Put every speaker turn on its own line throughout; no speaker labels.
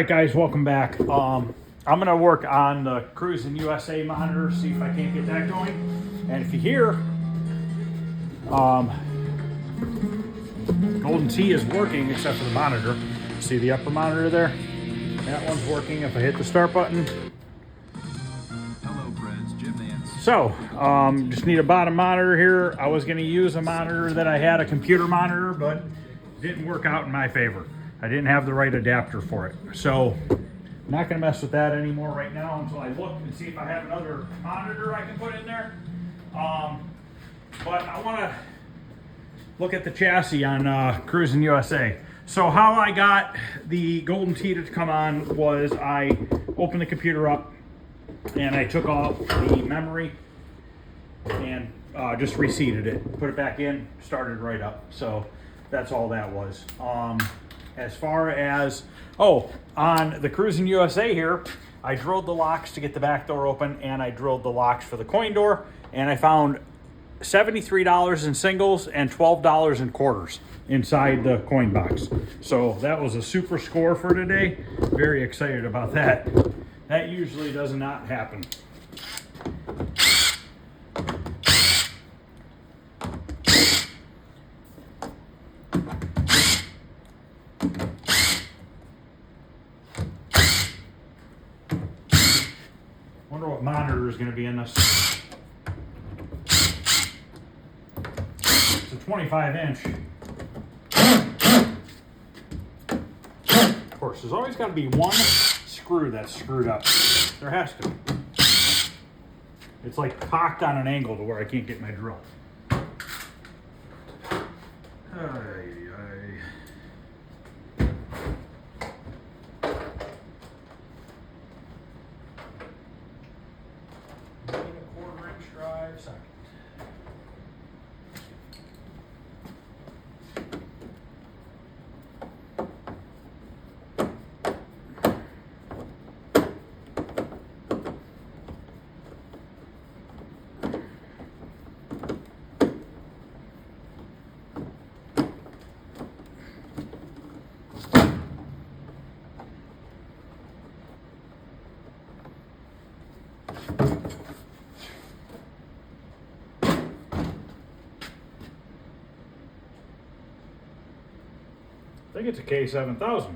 right, guys, welcome back. I'm gonna work on the Crusin USA monitor, see if I can't get that going. And if you hear, Golden Tee is working except for the monitor. See the upper monitor there? That one's working if I hit the start button.
Hello, friends. Jim Nance.
So, just need a bottom monitor here. I was gonna use a monitor that I had, a computer monitor, but it didn't work out in my favor. I didn't have the right adapter for it. So, I'm not gonna mess with that anymore right now until I look and see if I have another monitor I can put in there. But I wanna look at the chassis on Crusin USA. So how I got the Golden Tee to come on was I opened the computer up and I took off the memory and just reseated it, put it back in, started right up. So that's all that was. As far as, on the Crusin USA here, I drilled the locks to get the back door open and I drilled the locks for the coin door, and I found $73 in singles and $12 in quarters inside the coin box. So that was a super score for today. Very excited about that. That usually does not happen. Wonder what monitor is going to be in this. It's a 25-inch. Of course, there's always got to be one screw that's screwed up. There has to be. It's like cocked on an angle to where I can't get my drill. Second. I think it's a K7000.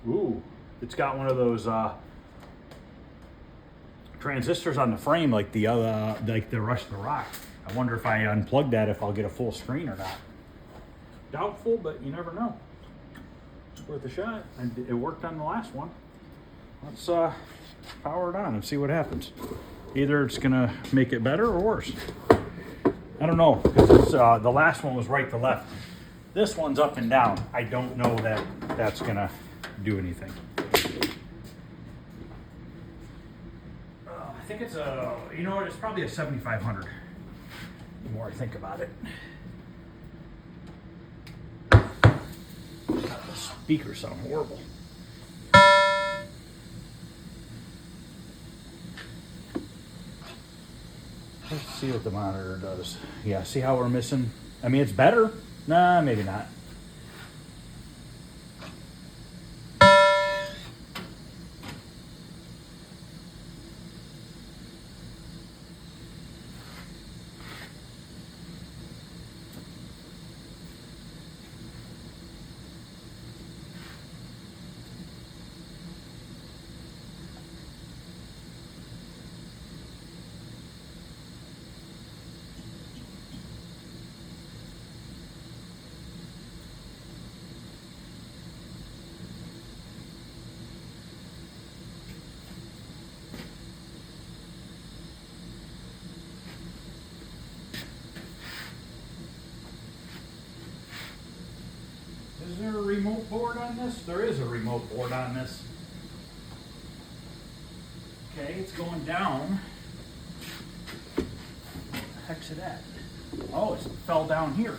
Ooh, it's got one of those transistors on the frame like the Rush the Rock. I wonder if I unplug that if I'll get a full screen or not. Doubtful, but you never know. It's worth a shot. And it worked on the last one. Let's power it on and see what happens. Either it's gonna make it better or worse. I don't know, because the last one was right to left. This one's up and down. I don't know that that's gonna do anything. I think it's a, you know what, it's probably a 7500. The more I think about it. God, the speakers sound horrible. Let's see what the monitor does. Yeah, see how we're missing? I mean, it's better. Nah, maybe not. Is there a remote board on this? There is a remote board on this. Okay, it's going down. What the heck's it at? Oh, it fell down here.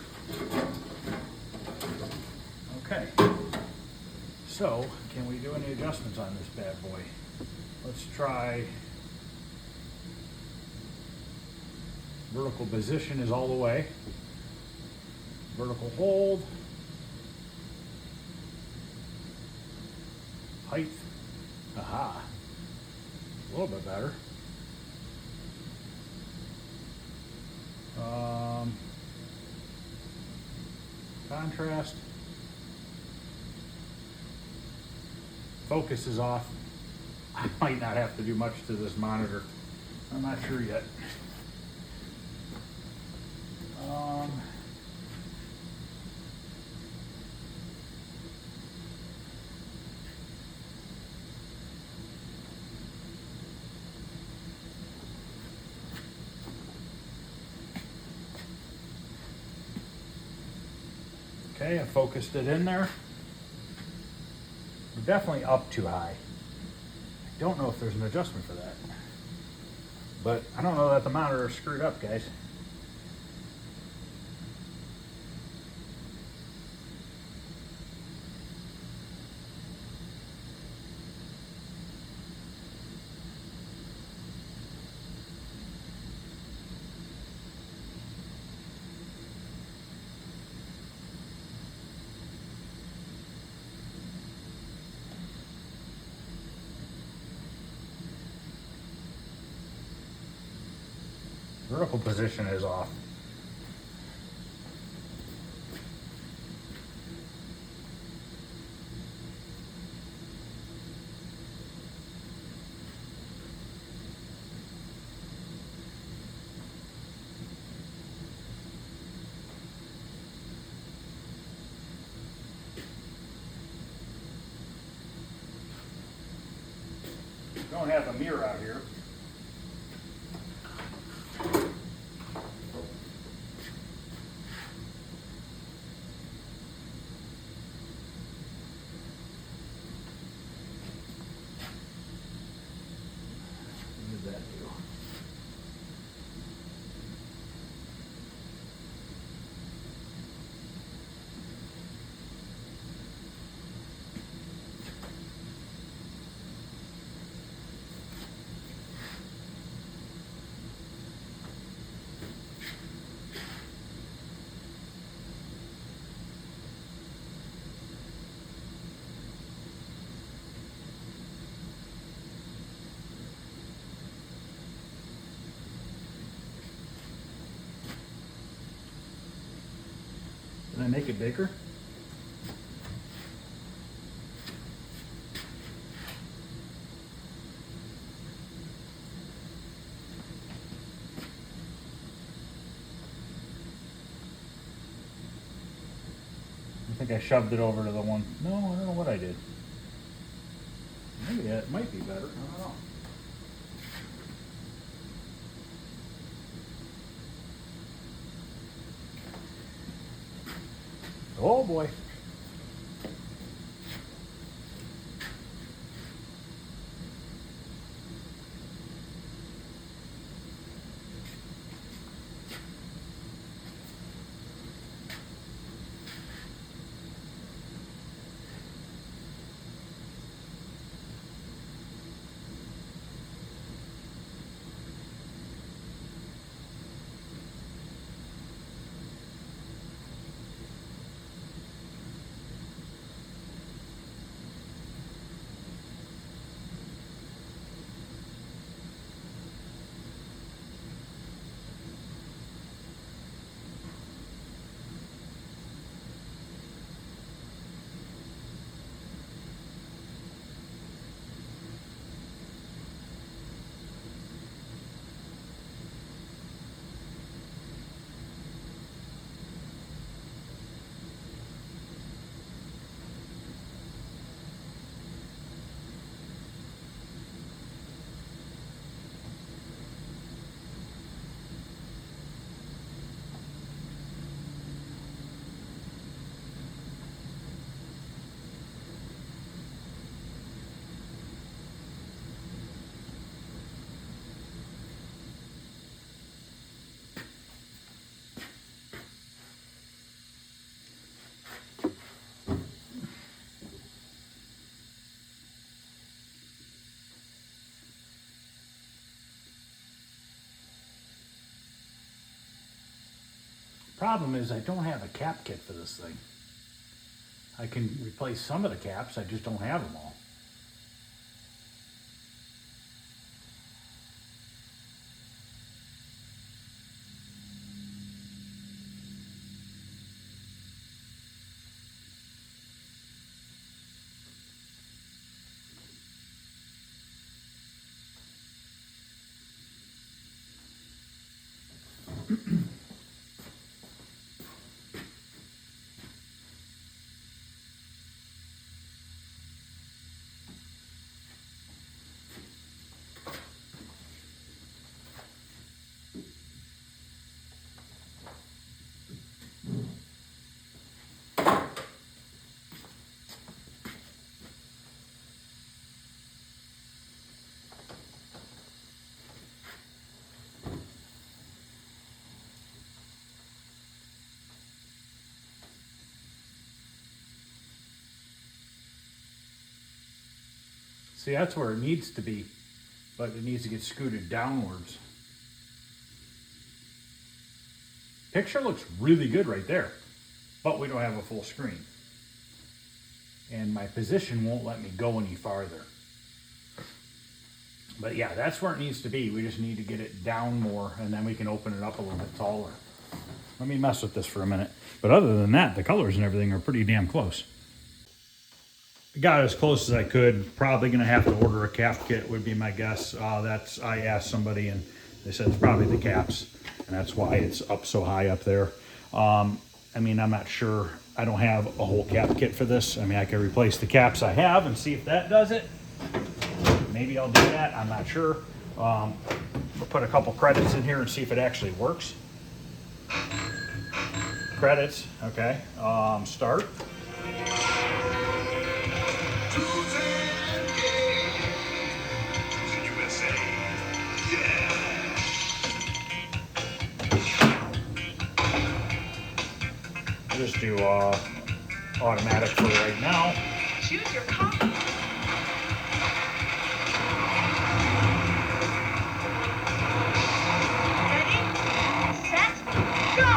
Okay. So, can we do any adjustments on this bad boy? Let's try. Vertical position is all the way. Vertical hold. Height. Aha. A little bit better. Contrast. Focus is off. I might not have to do much to this monitor. I'm not sure yet. Okay, I focused it in there. We're definitely up too high. I don't know if there's an adjustment for that. But I don't know that the monitor is screwed up, guys. Vertical position is off. Don't have a mirror out here. What did that do? Did I make it bigger? I think I shoved it over to the one. No, I don't know what I did. Maybe it might be better. I don't know. Oh boy. Problem is I don't have a cap kit for this thing. I can replace some of the caps, I just don't have them all. See, that's where it needs to be, but it needs to get scooted downwards. Picture looks really good right there, but we don't have a full screen. And my position won't let me go any farther. But yeah, that's where it needs to be. We just need to get it down more, and then we can open it up a little bit taller. Let me mess with this for a minute. But other than that, the colors and everything are pretty damn close. I got as close as I could. Probably gonna have to order a cap kit would be my guess. I asked somebody and they said it's probably the caps, and that's why it's up so high up there. I mean, I'm not sure. I don't have a whole cap kit for this. I mean, I could replace the caps I have and see if that does it. Maybe I'll do that, I'm not sure. We'll put a couple credits in here and see if it actually works. Credits, okay. Start.
Crusin USA. Yeah.
I'll just do automatic for right now.
Choose your copy. Ready, set, go!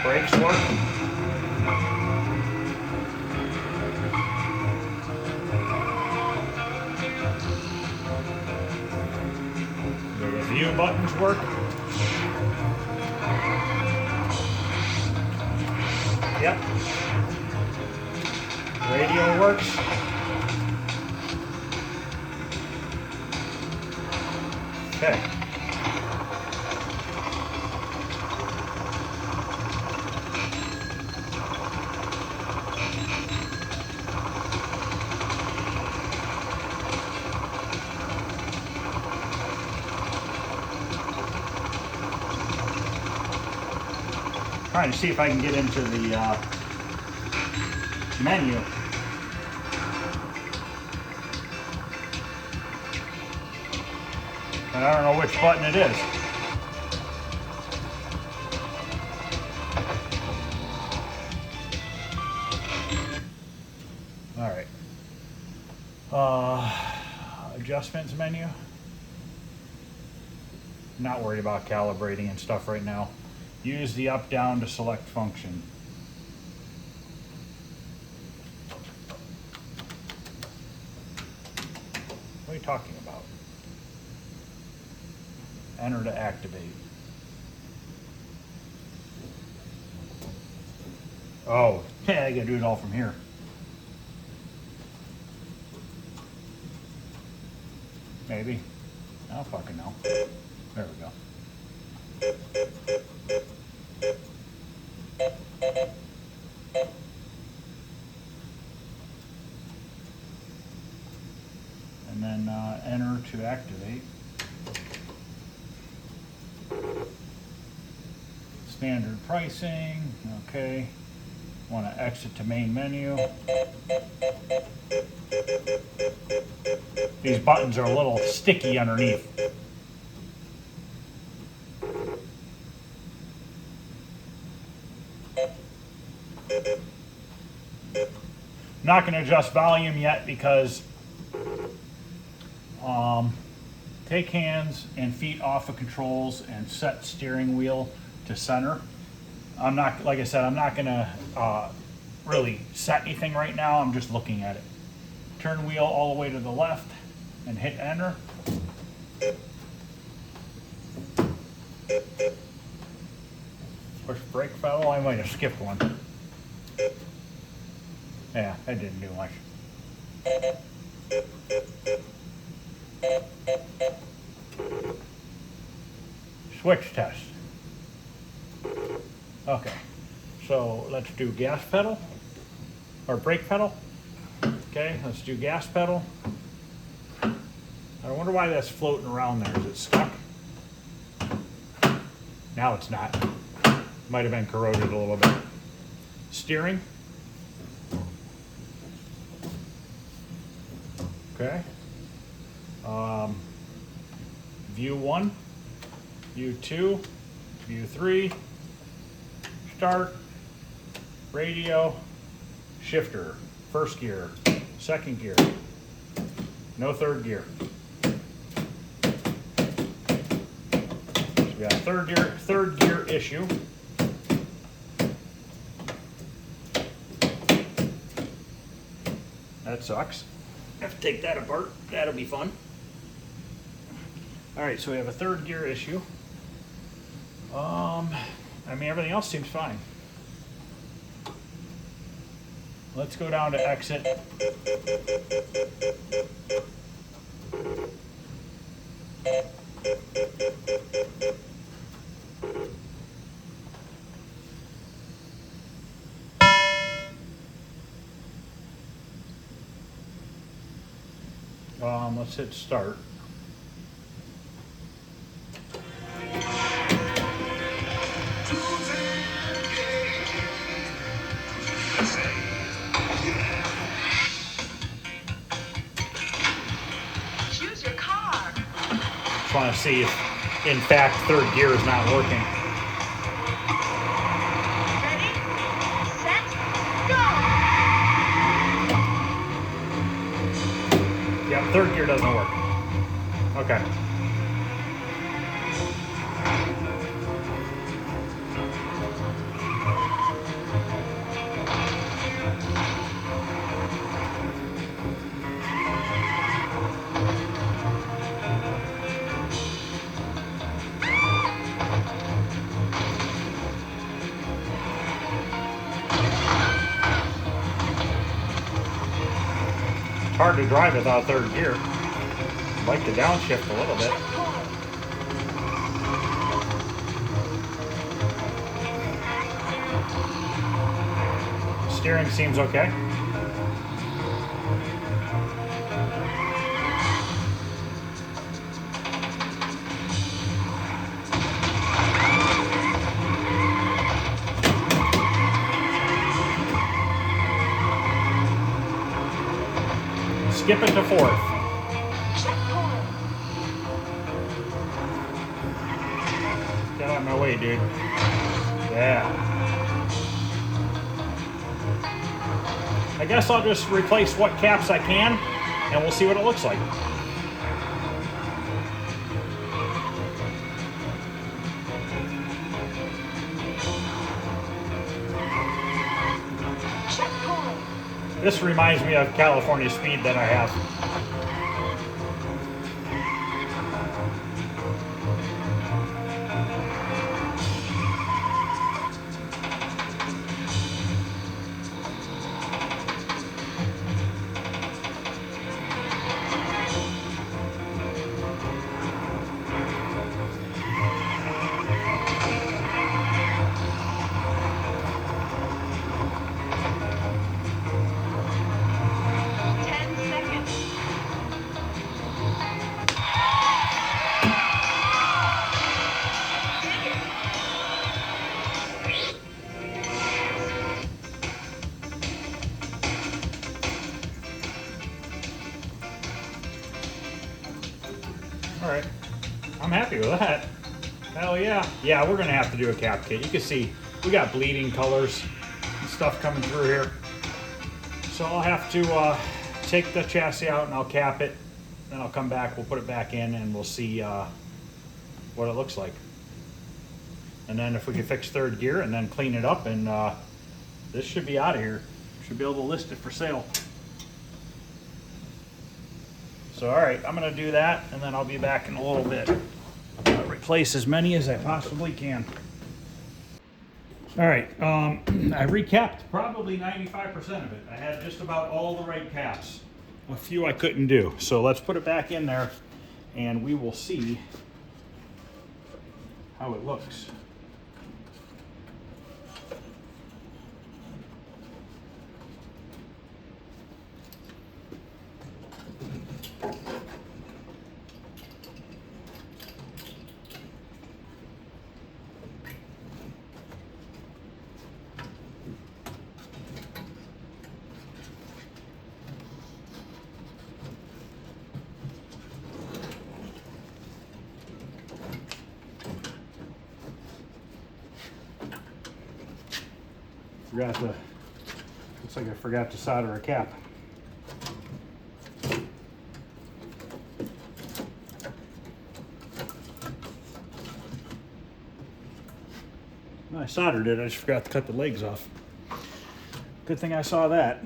Brakes work. The review buttons work. Yep. Radio works. Okay. Trying to see if I can get into the menu. But I don't know which button it is. All right. Adjustments menu. Not worried about calibrating and stuff right now. Use the up down to select function. What are you talking about? Enter to activate. Oh, yeah, I gotta do it all from here. Maybe. I don't fucking know. There we go. And then enter to activate. Standard pricing, okay. Want to exit to main menu. These buttons are a little sticky underneath. Not going to adjust volume yet because Take hands and feet off of controls and set steering wheel to center. I'm not, like I said, I'm not gonna really set anything right now. I'm just looking at it. Turn wheel all the way to the left and hit enter. Push brake pedal. I might have skipped one. Yeah, that didn't do much. Switch test. Okay, so let's do gas pedal or brake pedal. Okay, let's do gas pedal. I wonder why that's floating around there. Is it stuck? Now it's not. Might have been corroded a little bit. Steering. Okay. View 1, view 2, view 3, start, radio, shifter, first gear, second gear, no third gear. So we got a third gear issue. That sucks. Have to take that apart. That'll be fun. All right, so we have a third gear issue. I mean, everything else seems fine. Let's go down to exit. Let's hit start.
Choose your car.
Just want to see if, in fact, third gear is not working.
Ready, set, go.
Yeah, third gear doesn't work. Okay. It's hard to drive without third gear. I'd like to downshift a little bit. Steering seems okay. Skip it to fourth.
Checkpoint.
Get out of my way, dude. Yeah. I guess I'll just replace what caps I can, and we'll see what it looks like.
Checkpoint.
This reminds me of California Speed that I have. All right, I'm happy with that. Hell yeah. Yeah, we're gonna have to do a cap kit. You can see we got bleeding colors and stuff coming through here. So I'll have to take the chassis out and I'll cap it Then I'll come back, we'll put it back in, and we'll see what it looks like. And then if we can fix third gear and then clean it up, and this should be out of here. Should be able to list it for sale. So all right, I'm gonna do that, and then I'll be back in a little bit. I'll replace as many as I possibly can. All right, I recapped probably 95% of it. I had just about all the right caps. A few I couldn't do. So let's put it back in there, and we will see how it looks. Looks like I forgot to solder a cap. No, I soldered it, I just forgot to cut the legs off. Good thing I saw that.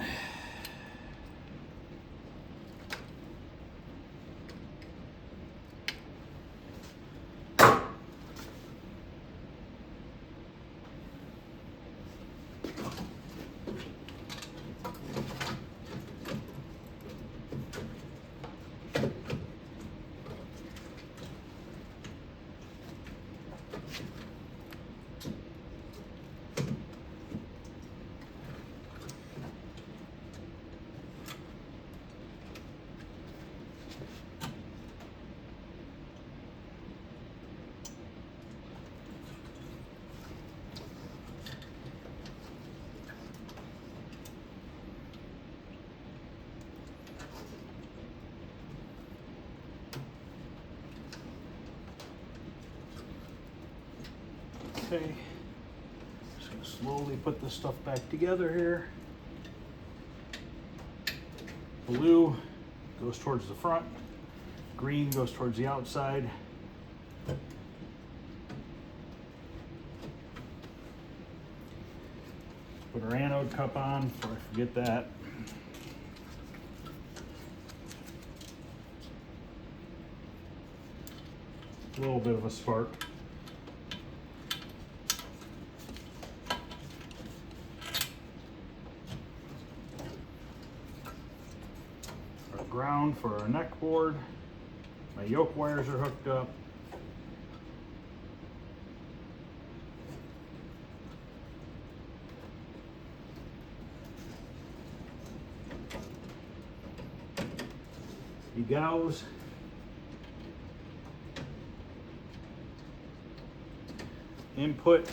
Okay, just gonna slowly put this stuff back together here. Blue goes towards the front, green goes towards the outside. Put our anode cup on before I forget that. A little bit of a spark. Ground for our neck board. My yoke wires are hooked up. The gauze. Input.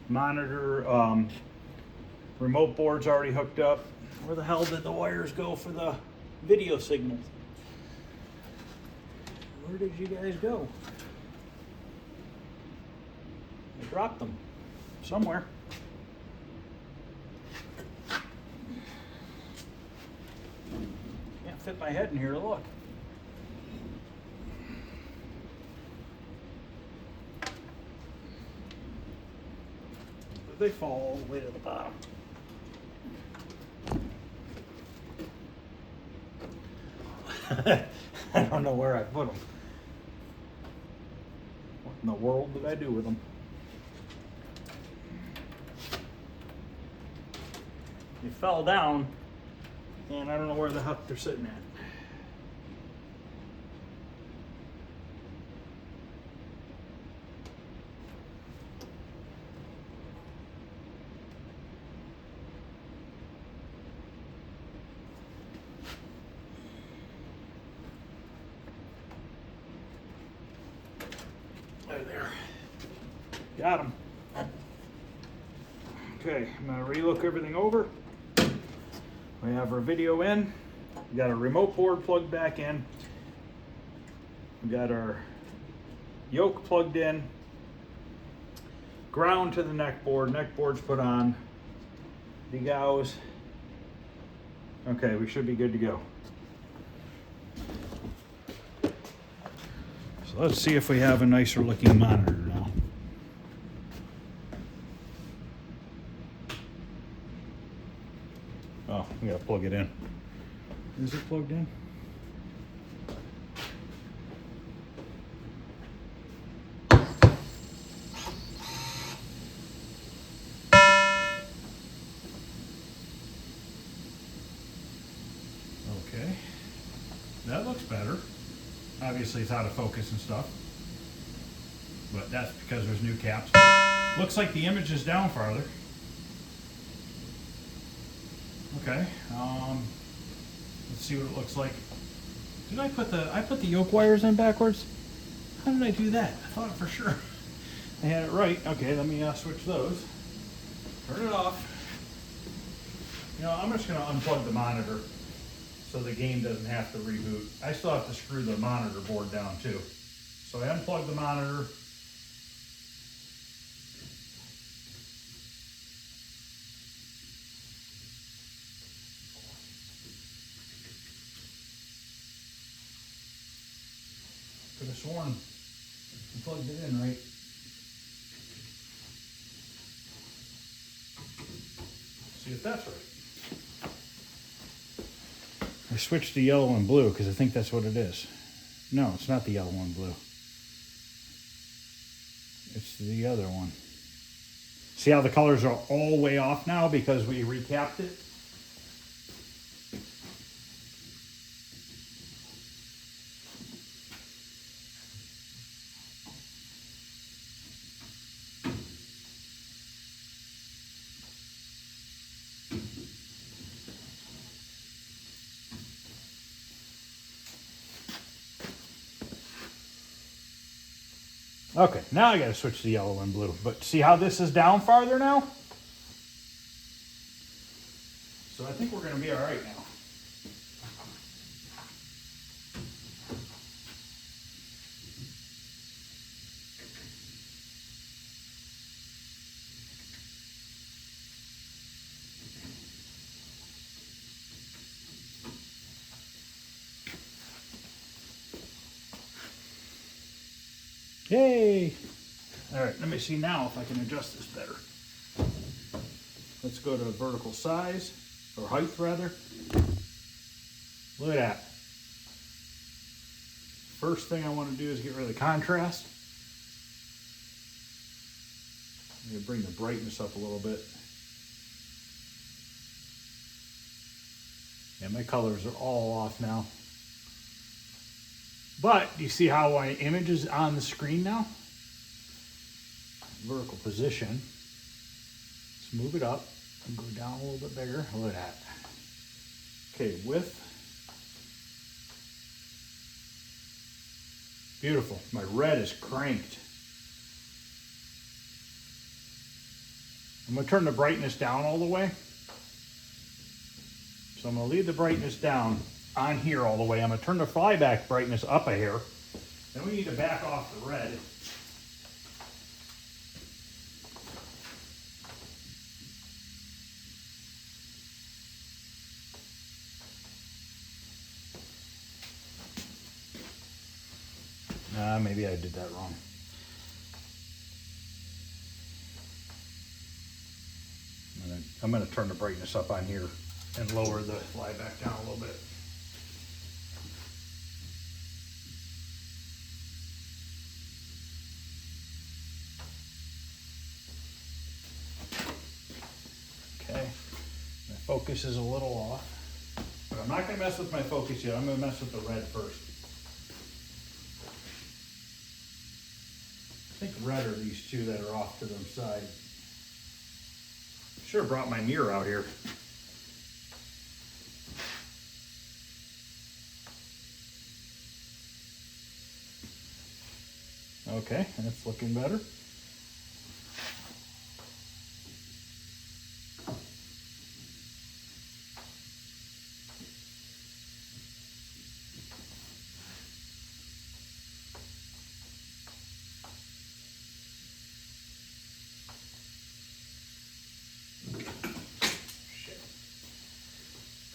Monitor. Remote board's already hooked up. Where the hell did the wires go for the video signal? Where did you guys go? I dropped them somewhere. Can't fit my head in here, look. They fall all the way to the bottom. I don't know where I put them. What in the world did I do with them? They fell down, and I don't know where the heck they're sitting at. There. Got them. Okay, I'm gonna relook everything over. We have our video in. We got our remote board plugged back in. We got our yoke plugged in. Ground to the neck board. Neck board's put on. The gauze. Okay, we should be good to go. So let's see if we have a nicer looking monitor now. Oh, we gotta plug it in. Is it plugged in? Okay, that looks better. Obviously it's out of focus and stuff, but that's because there's new caps. Looks like the image is down farther. Okay, let's see what it looks like. Did I put the yoke wires in backwards? How did I do that? I thought for sure I had it right. Okay, let me switch those. Turn it off. You know, I'm just gonna unplug the monitor so the game doesn't have to reboot. I still have to screw the monitor board down too. So I unplugged the monitor. Could have sworn I plugged it in right. See if that's right. I switched to yellow and blue because I think that's what it is. No, it's not the yellow and blue. It's the other one. See how the colors are all way off now because we recapped it? Okay, now I gotta switch to yellow and blue. But see how this is down farther now? So I think we're gonna be all right now. Yay! All right, let me see now if I can adjust this better. Let's go to vertical size, or height rather. Look at that. First thing I want to do is get rid of the contrast. I'm going to bring the brightness up a little bit. Yeah, my colors are all off now. But do you see how my image is on the screen now? Vertical position. Let's move it up and go down a little bit bigger. Look at that. Okay, width. Beautiful. My red is cranked. I'm going to turn the brightness down all the way. So I'm going to leave the brightness down on here all the way. I'm going to turn the flyback brightness up a hair. Then we need to back off the red. Maybe I did that wrong. I'm going to turn the brightness up on here and lower the flyback down a little bit. Okay, my focus is a little off, but I'm not going to mess with my focus yet. I'm going to mess with the red first. I think red are these two that are off to the side. Should have brought my mirror out here. Okay, that's looking better.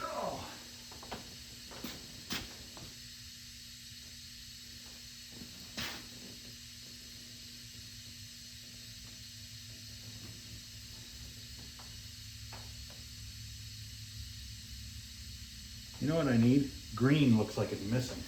Oh. You know what I need? Green looks like it's missing.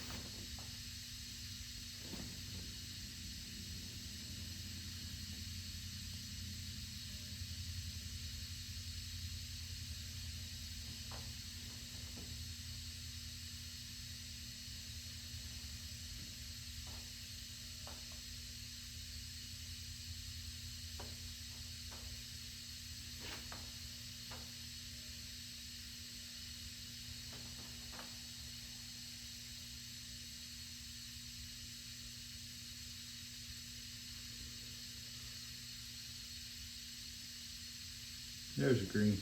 There's a green.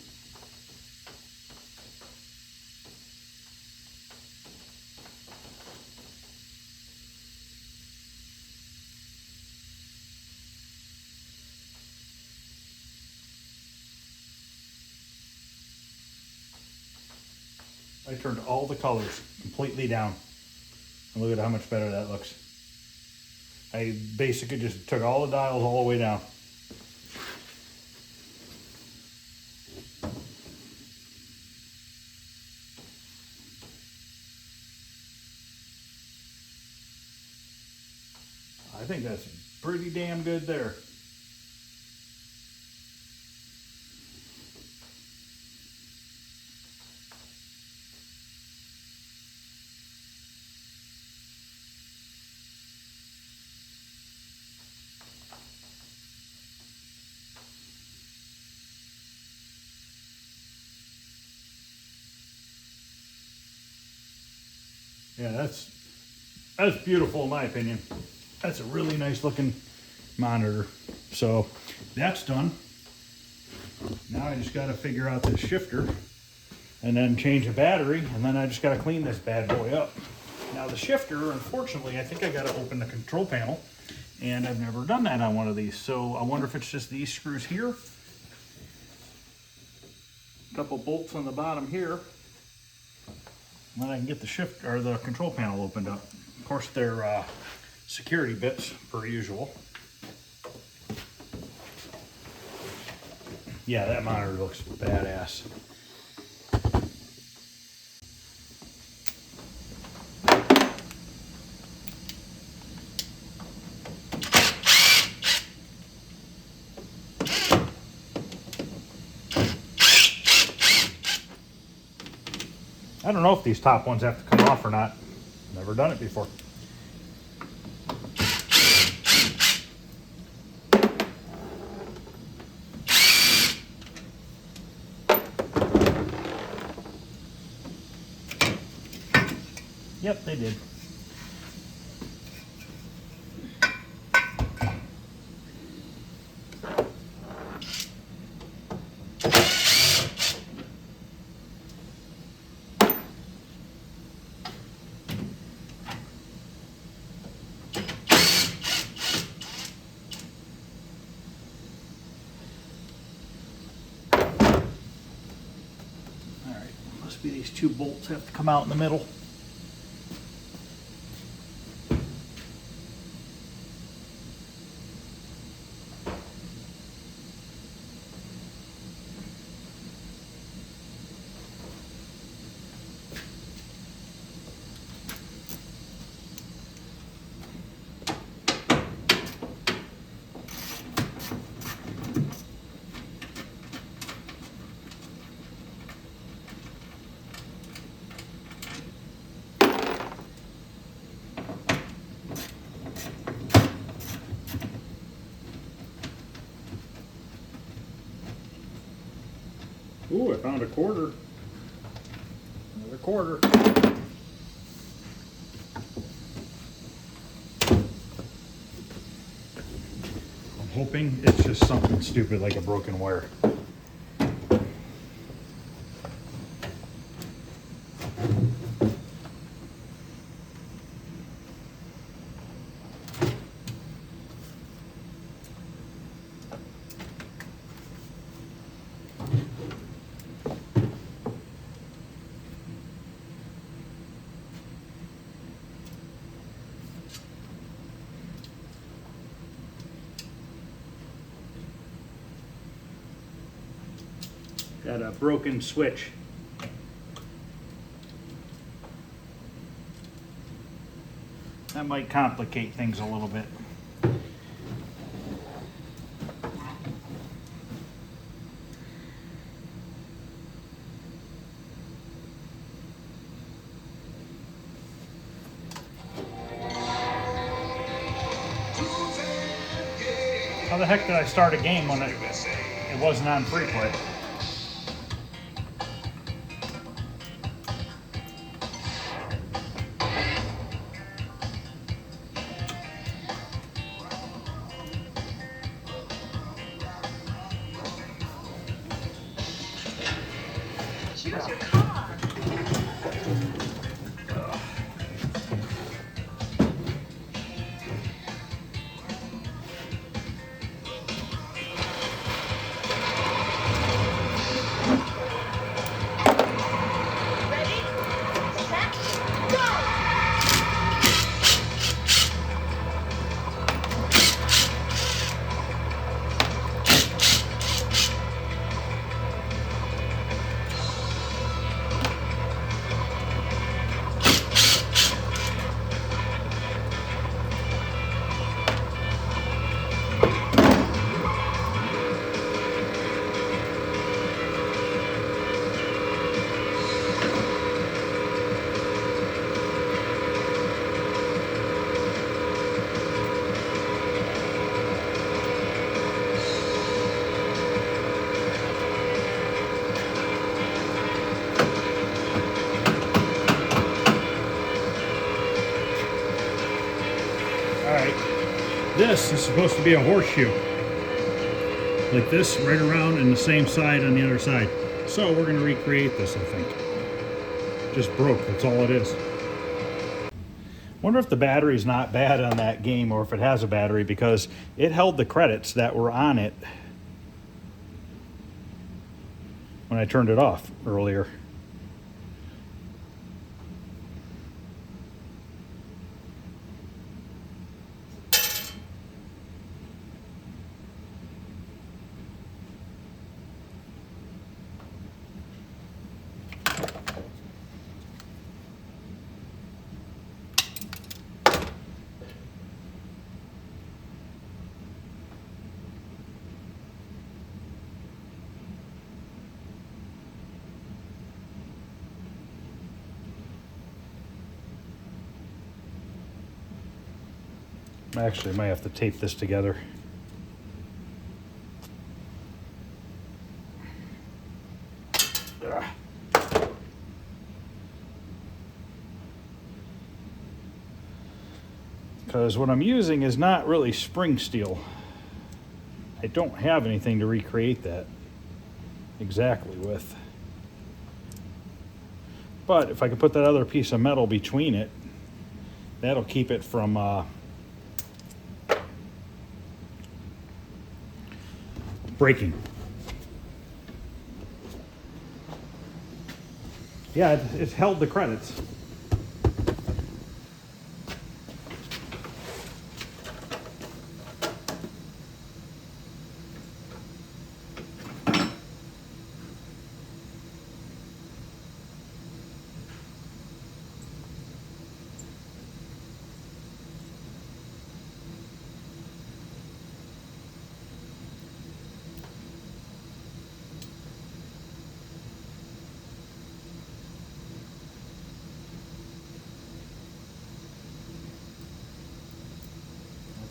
I turned all the colors completely down. And look at how much better that looks. I basically just took all the dials all the way down. I think that's pretty damn good there. Yeah, that's beautiful in my opinion. That's a really nice looking monitor. So that's done. Now I just got to figure out this shifter and then change the battery, and then I just got to clean this bad boy up. Now the shifter, unfortunately, I think I got to open the control panel, and I've never done that on one of these. So I wonder if it's just these screws here. A couple bolts on the bottom here. Then I can get the shift or the control panel opened up. Of course, they're security bits per usual. Yeah, that monitor looks badass. I don't know if these top ones have to come off or not. Never done it before. Yep, they did. Must be these two bolts have to come out in the middle. Ooh, I found a quarter. Another quarter. I'm hoping it's just something stupid like a broken wire. Got a broken switch. That might complicate things a little bit. How the heck did I start a game when it wasn't on free play?
Choose your car. Ready, set, go!
Alright, this is supposed to be a horseshoe. Like this, right around and the same side on the other side. So we're going to recreate this, I think. Just broke, that's all it is. Wonder if the battery's not bad on that game, or if it has a battery, because it held the credits that were on it when I turned it off earlier. Actually, I might have to tape this together. Because what I'm using is not really spring steel. I don't have anything to recreate that exactly with. But if I could put that other piece of metal between it, that'll keep it from breaking. Yeah, it's held the credits.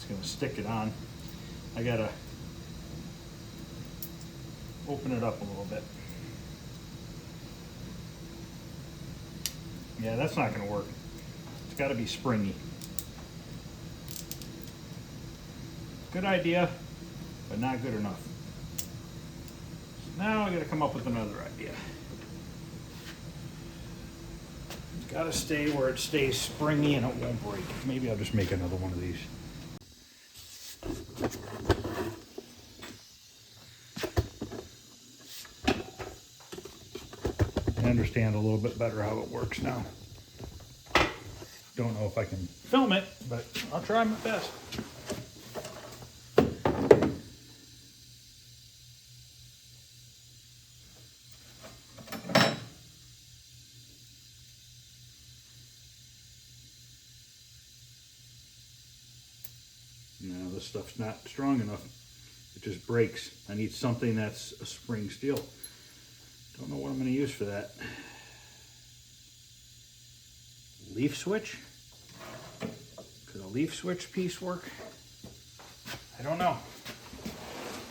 Going to stick it on. I gotta open it up a little bit. Yeah, that's not going to work. It's got to be springy. Good idea, but not good enough. So now I got to come up with another idea. It's got to stay where it stays springy and it won't break. Maybe I'll just make another one of these. I understand a little bit better how it works now. Don't know if I can film it, but I'll try my best. this stuff's not strong enough. It just breaks. I need something that's a spring steel. Don't know what I'm going to use for that. Leaf switch? Could a leaf switch piece work? I don't know.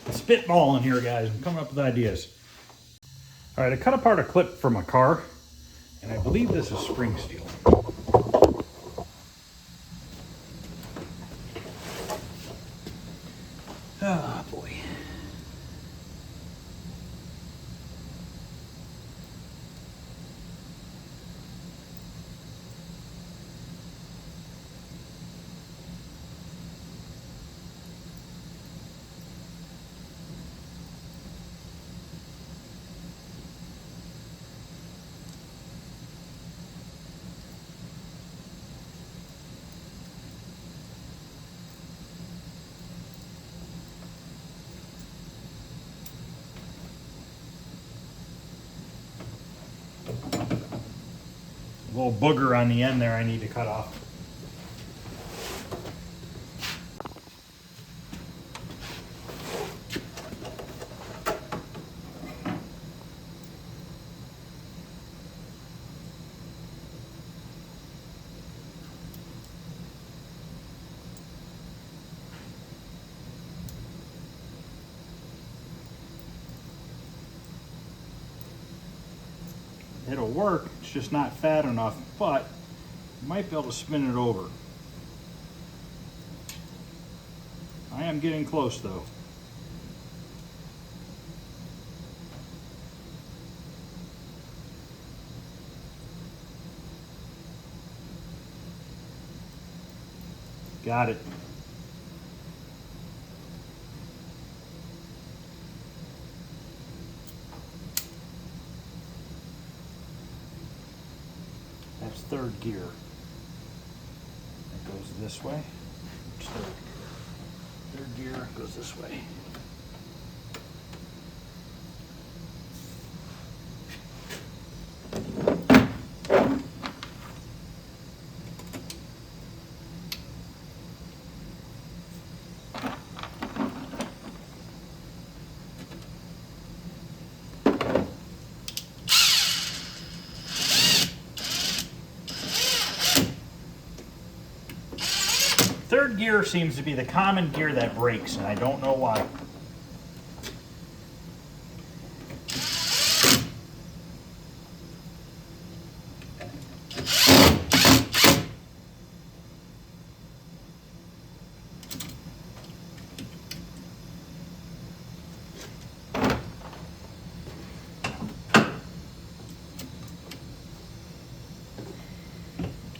Spitballing here, guys. I'm coming up with ideas. All right, I cut apart a clip from a car, and I believe this is spring steel. Ah, boy. A little booger on the end there I need to cut off. It'll work, it's just not fat enough, but you might be able to spin it over. I am getting close though. Got it. That's third gear. It goes this way. Third gear goes this way. Third gear seems to be the common gear that breaks, and I don't know why.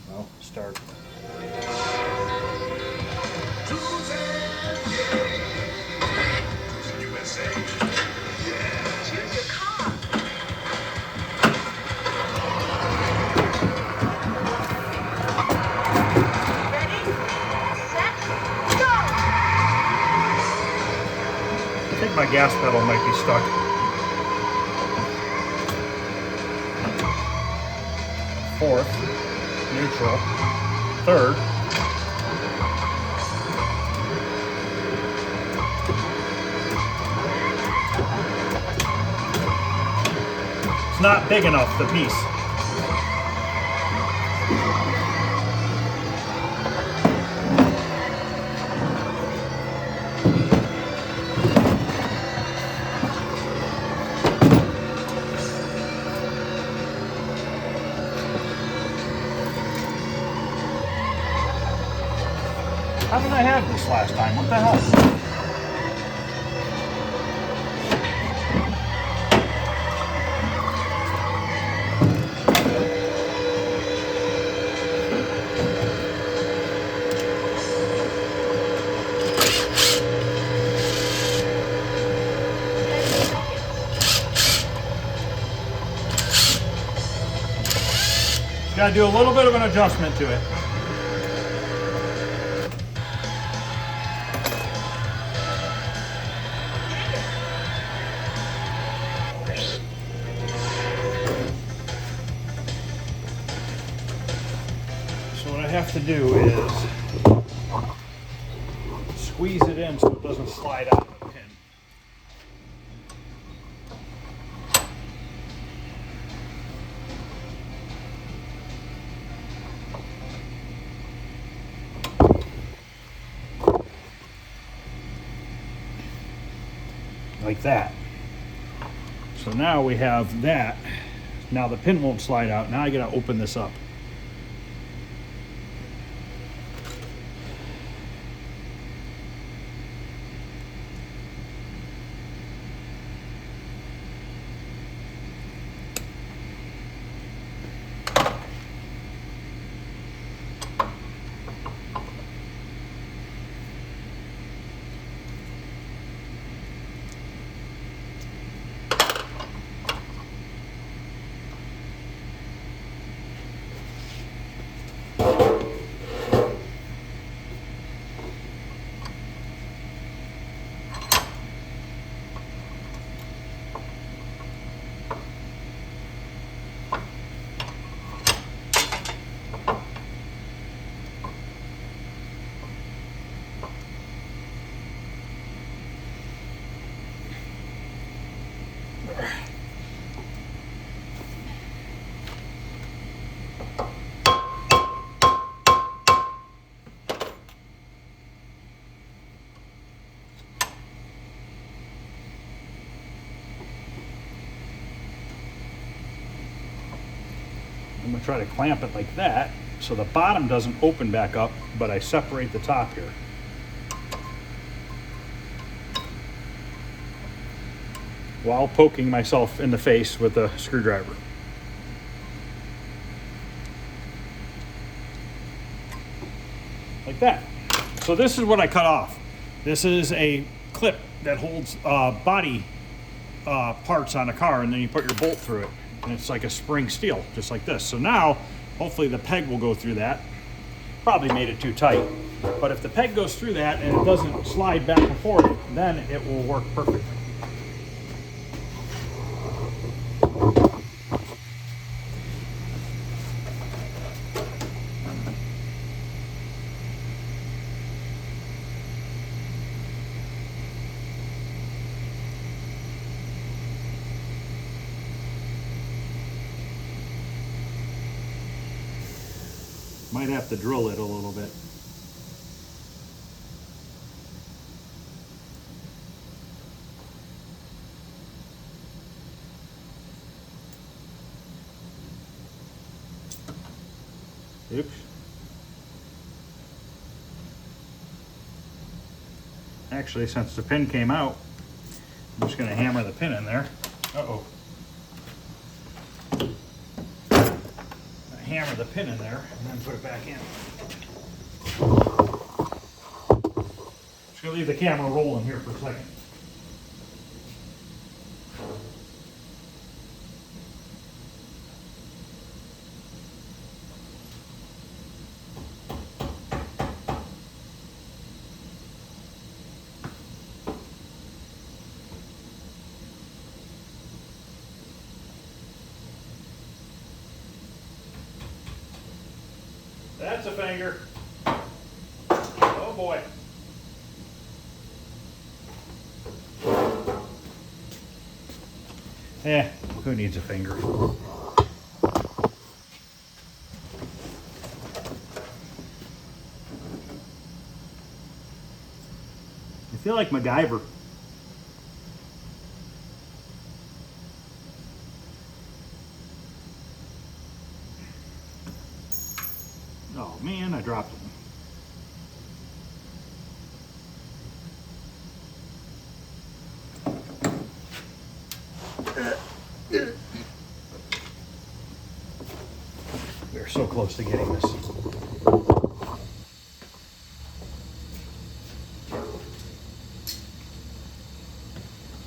Well, start.
Crusin USA.
Choose your car. Ready, set, go!
I think my gas pedal might be stuck. Fourth, neutral, third, it's not big enough, the piece. How did I have this last time? What the hell? Got to do a little bit of an adjustment to it. So what I have to do is squeeze it in so it doesn't slide out of the pin. Like that. So now we have that. Now the pin won't slide out. Now I gotta open this up. I'm gonna try to clamp it like that so the bottom doesn't open back up, but I separate the top here. While poking myself in the face with a screwdriver. Like that. So this is what I cut off. This is a clip that holds body parts on a car, and then you put your bolt through it. And it's like a spring steel, just like this. So now, hopefully the peg will go through that. Probably made it too tight. But if the peg goes through that and it doesn't slide back and forth, then it will work perfectly. Might have to drill it a little bit. Oops. Actually, since the pin came out, I'm just going to hammer the pin in there. Uh-oh. Hammer the pin in there and then put it back in. Just gonna leave the camera rolling here for a second. That's a finger. Oh boy. Yeah, who needs a finger? I feel like MacGyver. Oh man, I dropped it. We're so close to getting this. I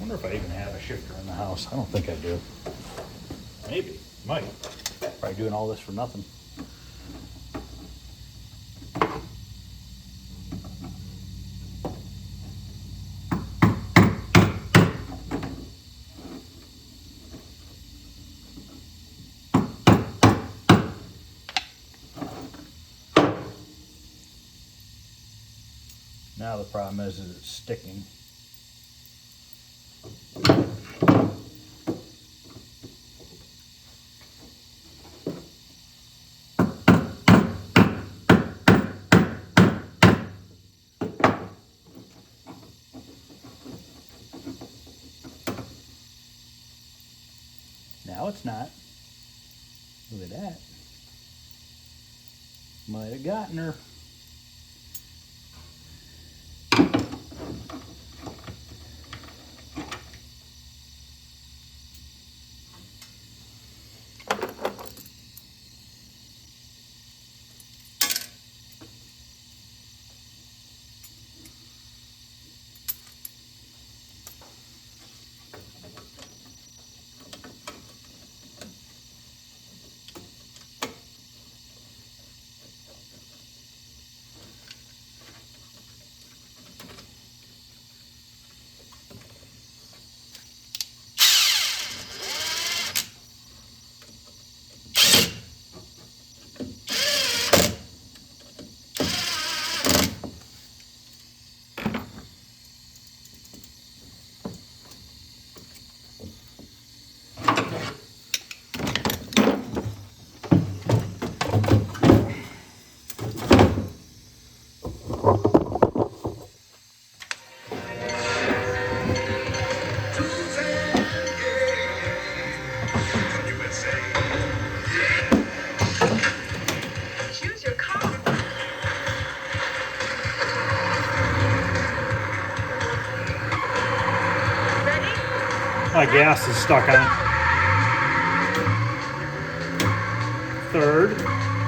wonder if I even have a shifter in the house. I don't think I do. Maybe, might. Probably doing all this for nothing. Now the problem is it's sticking. Now it's not. Look at that. Might have gotten her.
Choose your car. Ready?
My gas is stuck on. Third,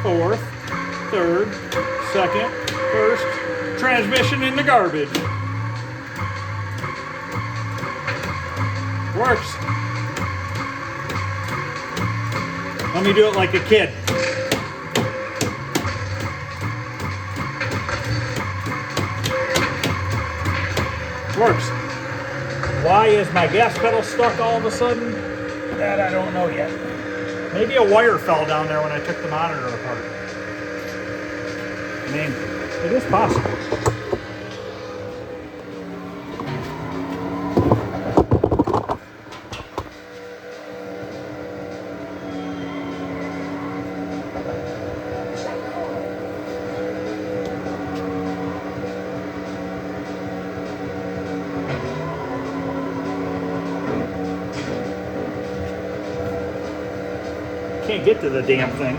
fourth, third, second, first. Transmission in the garbage. Works. Let me do it like a kid. Works. Why is my gas pedal stuck all of a sudden? That I don't know yet. Maybe a wire fell down there when I took the monitor apart. I mean, it is possible. Can't get to the damn thing.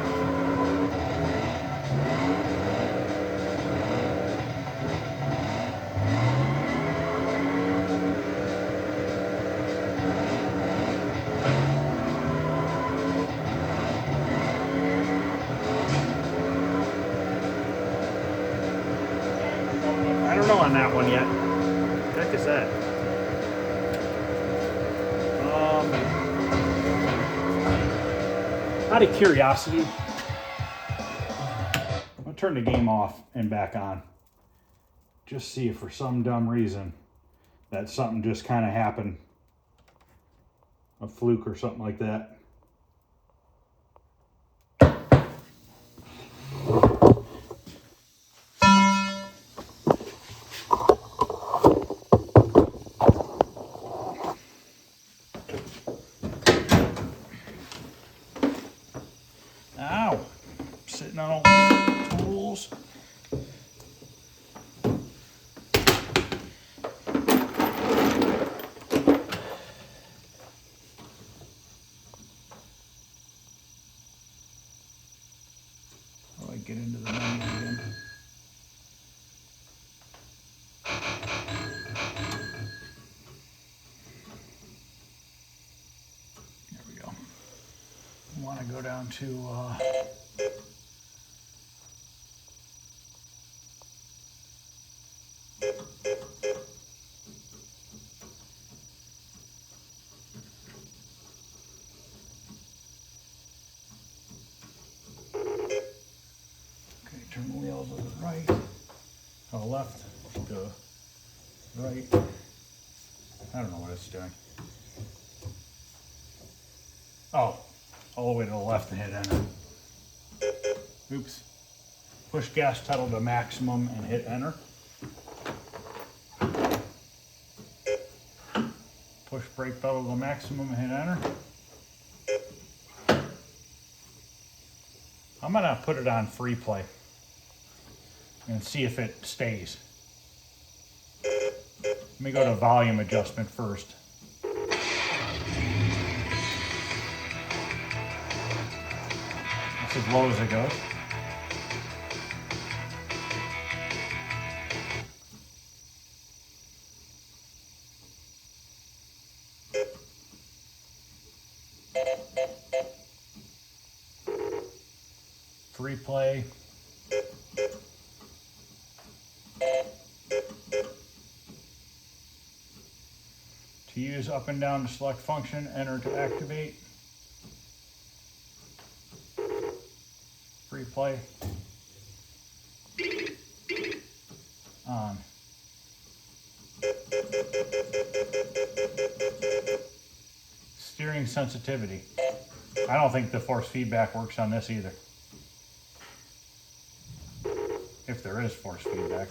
I don't know on that one yet. What the heck is that? Out of curiosity, I'll turn the game off and back on. Just see if for some dumb reason that something just kind of happened. A fluke or something like that. Ow, sitting on all the tools. How do I get into the menu again? There we go. I want to go down to turn the wheels to the right, left, to right. I don't know what it's doing. Oh, all the way to the left and hit enter. Oops. Push gas pedal to maximum and hit enter. brake pedal to maximum and hit enter. I'm gonna put it on free play and see if it stays. Let me go to volume adjustment first. That's as low as it goes. Free play. To use up and down to select function, enter to activate. Free play. On. Steering sensitivity. I don't think the force feedback works on this either. If there is force feedback.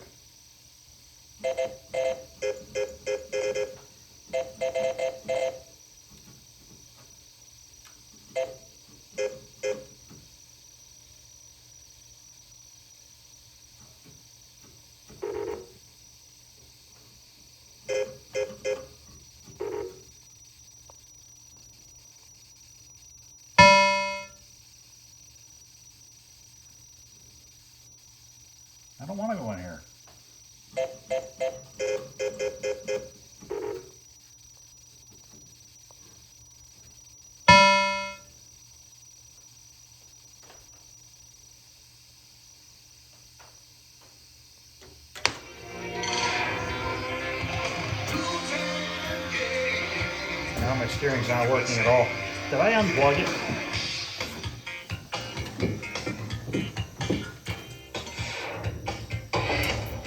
I don't want to go in here. Now my steering's not working at all. Did I unplug it?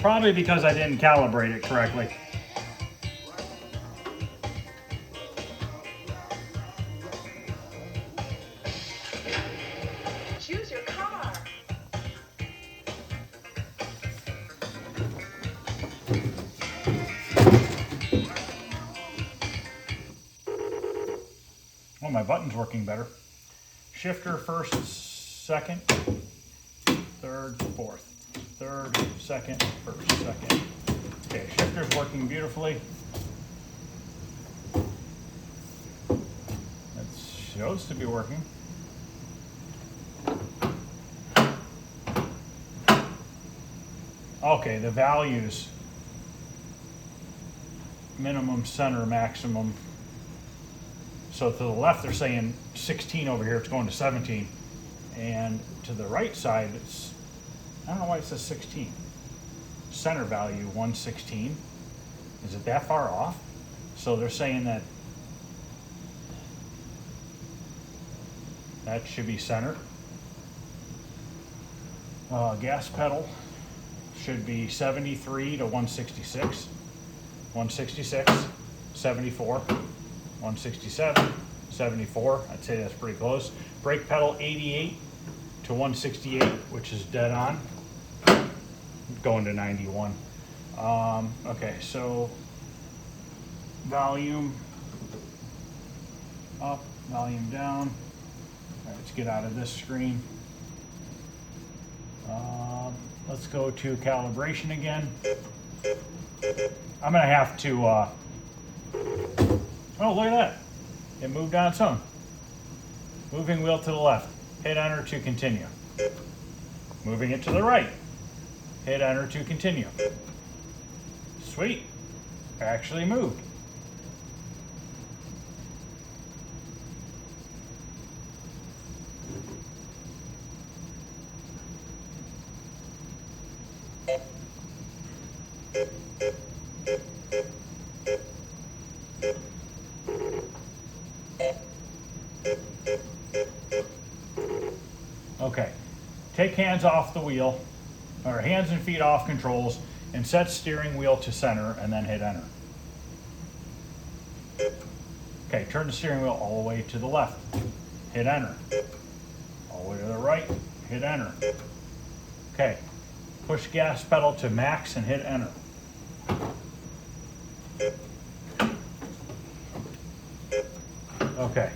Probably because I didn't calibrate it correctly.
Choose your car.
Well, my button's working better. Shifter first, second, third, fourth. Third, second, first, second. Okay, shifter's working beautifully. It shows to be working. Okay, the values. Minimum, center, maximum. So to the left, they're saying 16 over here, it's going to 17. And to the right side, it's, I don't know why it says 16. Center value 116. Is it that far off? So they're saying that that should be center. Gas pedal should be 73 to 166. 166, 74, 167, 74. I'd say that's pretty close. Brake pedal 88 to 168, which is dead on. Going to 91. Okay, so volume up, volume down. All right, let's get out of this screen. Let's go to calibration again. I'm gonna have to, oh, look at that. It moved on its own. Moving wheel to the left. Hit enter to continue. Moving it to the right. Hit enter to continue. Sweet. Actually moved. Okay, take hands off the wheel, or hands and feet off controls, and set steering wheel to center, and then hit enter. Okay, turn the steering wheel all the way to the left, hit enter. All the way to the right, hit enter. Okay, push gas pedal to max and hit enter. Okay.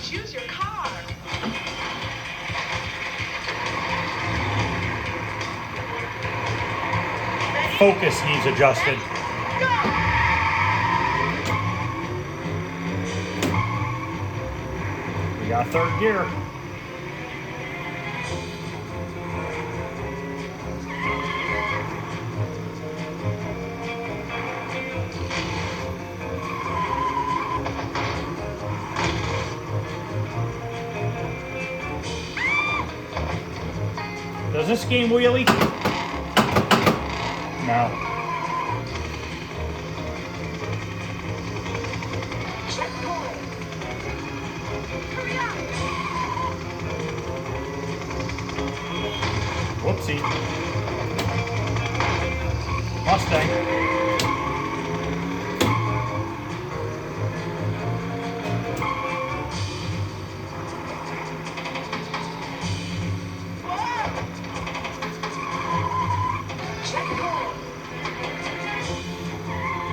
Choose your car. Ready?
Focus needs adjusted.
Go!
We got third gear. Does this game wheelie? No.
Checkpoint. Hurry up.
Whoopsie. Mustang.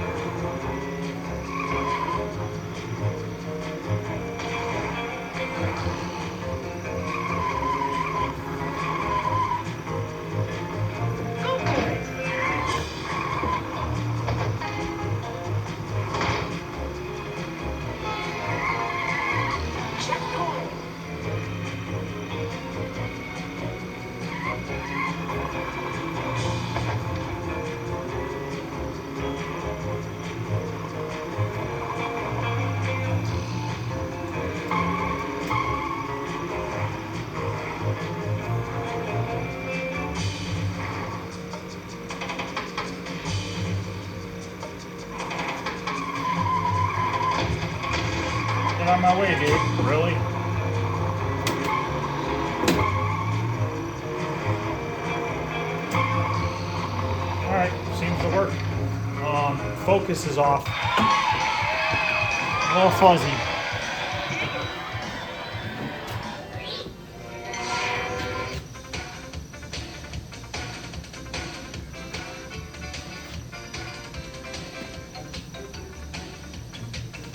Checkpoint. Go for it. Checkpoint.
Get on my way, dude. Really? Alright, seems to work. Focus is off. A little fuzzy.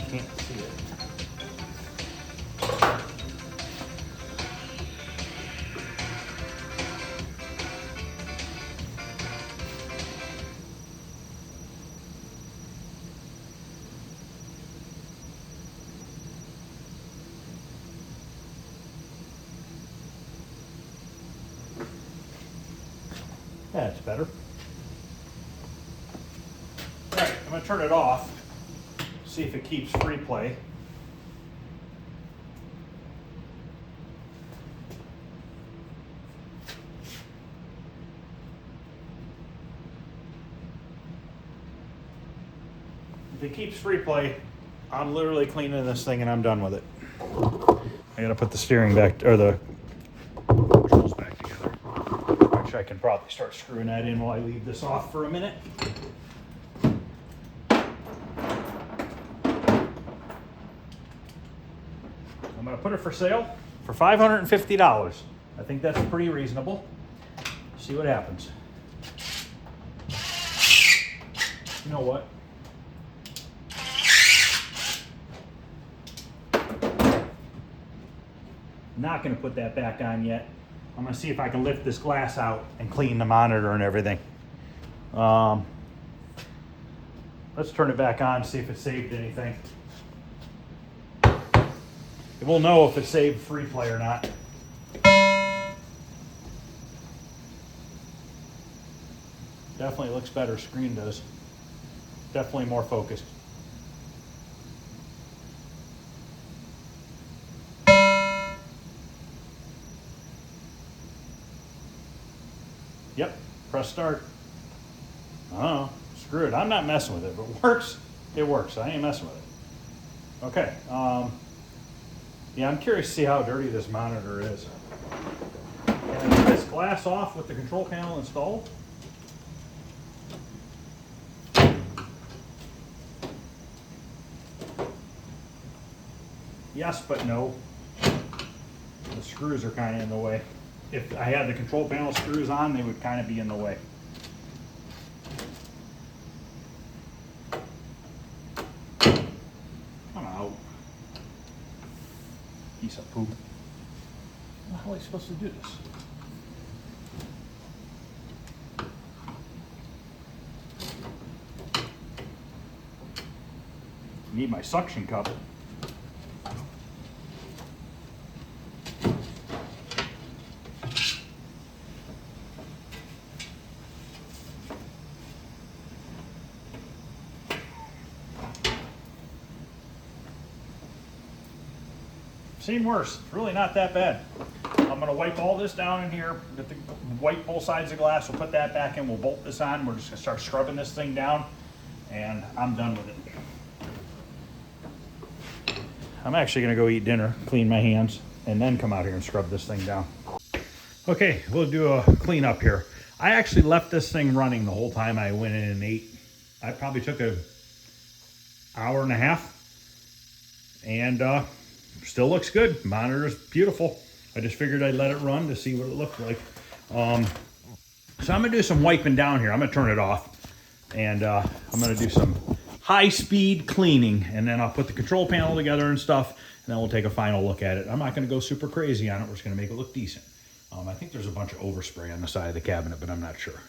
Can't see it. That's better. All right, I'm gonna turn it off. See if it keeps free play. If it keeps free play, I'm literally cleaning this thing and I'm done with it. I gotta put the steering back, or the controls back together. Which I can probably start screwing that in while I leave this off for a minute. I'm gonna put it for sale for $550. I think that's pretty reasonable. See what happens. You know what? Not gonna put that back on yet. I'm gonna see if I can lift this glass out and clean the monitor and everything. Let's turn it back on, see if it saved anything. We'll know if it saved free play or not. Definitely looks better, screen does. Definitely more focused. Yep, press start. Oh, screw it. I'm not messing with it. If it works, it works. I ain't messing with it. Okay. Yeah, I'm curious to see how dirty this monitor is. glass off with the control panel installed. Yes, but no. The screws are kind of in the way. If I had the control panel screws on, they would kind of be in the way. Come out. Piece of poop. How am I supposed to do this? Need my suction cup. Seen worse. It's really not that bad. I'm gonna wipe all this down in here, wipe both sides of the glass, we'll put that back in, we'll bolt this on, we're just gonna start scrubbing this thing down, and I'm done with it. I'm actually gonna go eat dinner, clean my hands, and then come out here and scrub this thing down. Okay, we'll do a clean up here. I actually left this thing running the whole time I went in and ate. I probably took an hour and a half, and still looks good. Monitor's beautiful. I just figured I'd let it run to see what it looked like. So I'm gonna do some wiping down here. I'm gonna turn it off, and I'm gonna do some high-speed cleaning, and then I'll put the control panel together and stuff, and then we'll take a final look at it. I'm not gonna go super crazy on it. We're just gonna make it look decent. I think there's a bunch of overspray on the side of the cabinet, but I'm not sure.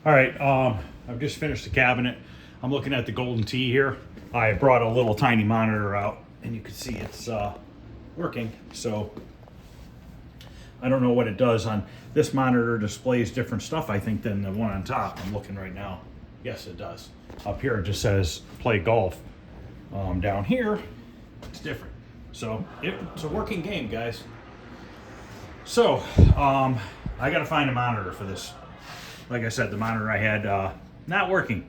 All right, I've just finished the cabinet. I'm looking at the Golden Tee here. I brought a little tiny monitor out, and you can see it's working. So I don't know what it does on this monitor. Displays different stuff, I think, than the one on top. I'm looking right now. Yes, it does. Up here it just says play golf. Down here, it's different. So it's a working game, guys. So I gotta find a monitor for this. Like I said, the monitor I had not working.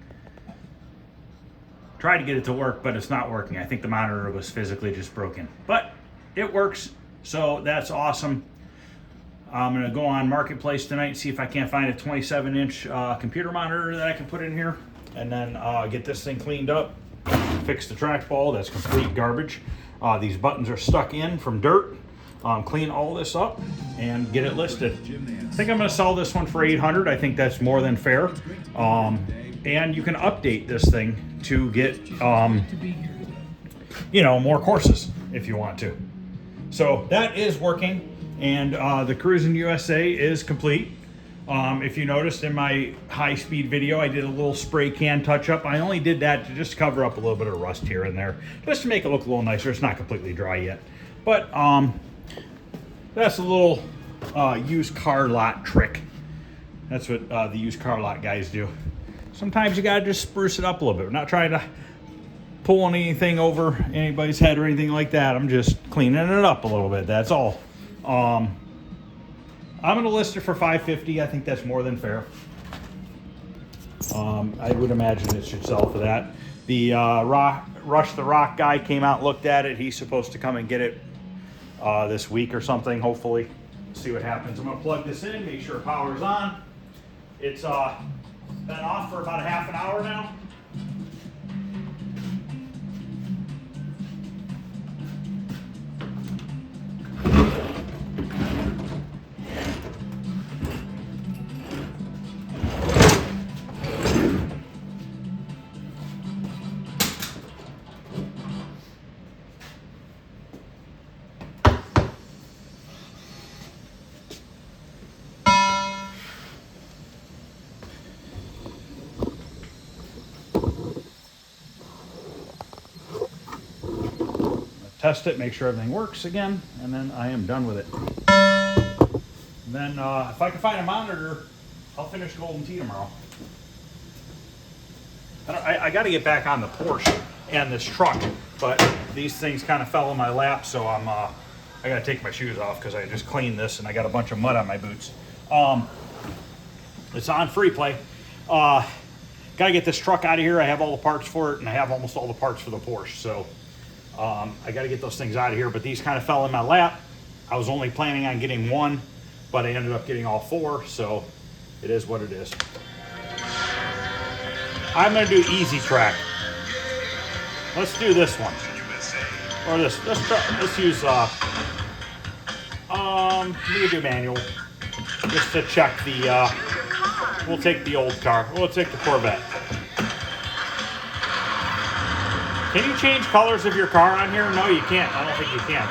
Tried to get it to work, but it's not working. I think the monitor was physically just broken, but it works. So that's awesome. I'm gonna go on Marketplace tonight and see if I can't find a 27-inch computer monitor that I can put in here, and then get this thing cleaned up, fix the trackball. That's complete garbage. These buttons are stuck in from dirt. Clean all this up and get it listed. I think I'm going to sell this one for $800. I think that's more than fair. And you can update this thing to get, more courses if you want to. So that is working, and the Crusin USA is complete. If you noticed in my high-speed video, I did a little spray can touch-up. I only did that to just cover up a little bit of rust here and there, just to make it look a little nicer. It's not completely dry yet, but that's a little used car lot trick. That's what the used car lot guys do. Sometimes you gotta just spruce it up a little bit. We're not trying to pull anything over anybody's head or anything like that. I'm just cleaning it up a little bit, that's all. I'm gonna list it for $550. I think that's more than fair. I would imagine it should sell for that. The Rush the Rock guy came out, looked at it. He's supposed to come and get it this week or something, hopefully. See what happens. I'm gonna plug this in, make sure power's on. It's been off for about a half an hour now. Test it, make sure everything works again, and then I am done with it. And then if I can find a monitor, I'll finish Golden Tee tomorrow. I got to get back on the Porsche and this truck, but these things kind of fell in my lap, so I got to take my shoes off because I just cleaned this and I got a bunch of mud on my boots. It's on free play. Got to get this truck out of here. I have all the parts for it, and I have almost all the parts for the Porsche, so I got to get those things out of here, but these kind of fell in my lap. I was only planning on getting one, but I ended up getting all four, so it is what it is. I'm going to do easy track. Let's do this one. Or this. Let's use, we can do manual. Just to check the, we'll take the old car. We'll take the Corvette. Can you change colors of your car on here? No, you can't. I don't think you can.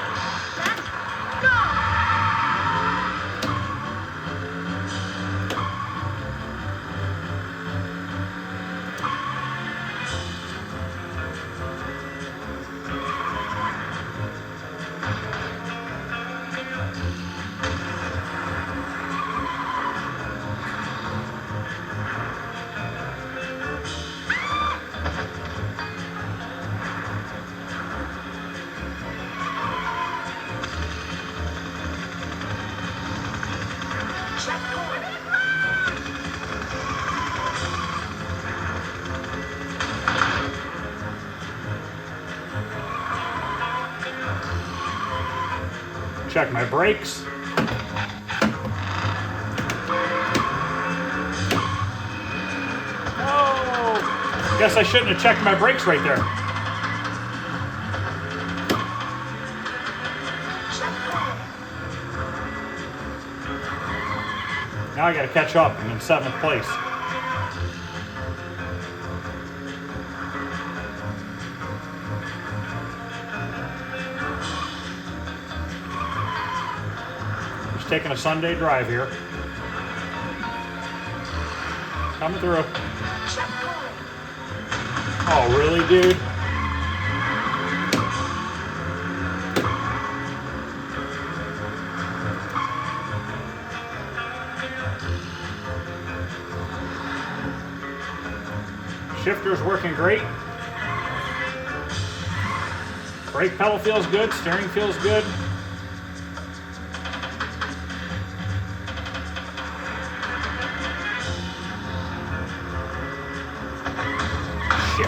Check my brakes. Oh, guess I shouldn't have checked my brakes right there. Now I gotta catch up. I'm in 7th place. Taking a Sunday drive here. Coming through.
Checkpoint.
Oh, really, dude? Shifter's working great. Brake pedal feels good. Steering feels good. Shit.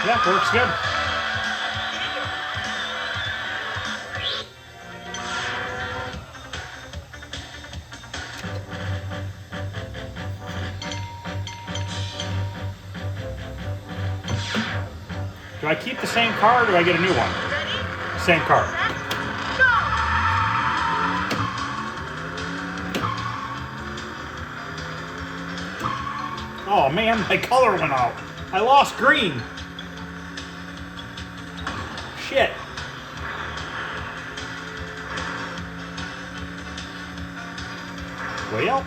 Yeah, works good. Do I keep the same car or do I get a new one?
Ready?
Same car.
Set. Go.
Oh man, my color went out. I lost green. Shit. Well,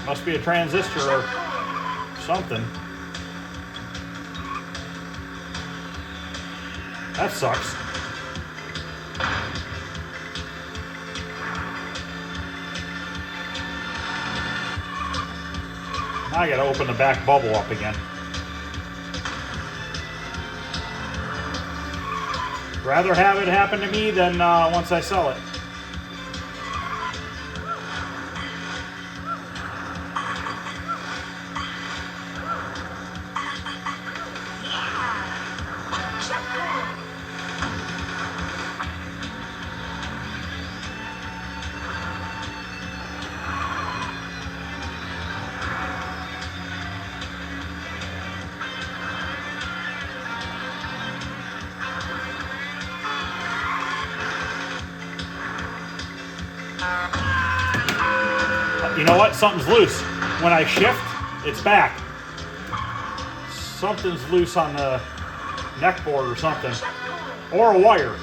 must be a transistor or something. That sucks. Now I gotta open the back bubble up again. Rather have it happen to me than once I sell it.
Checkpoint.
You know what? Something's loose. When I shift, it's back. Something's loose on the neck board or something.
Checkpoint.
Or a wire.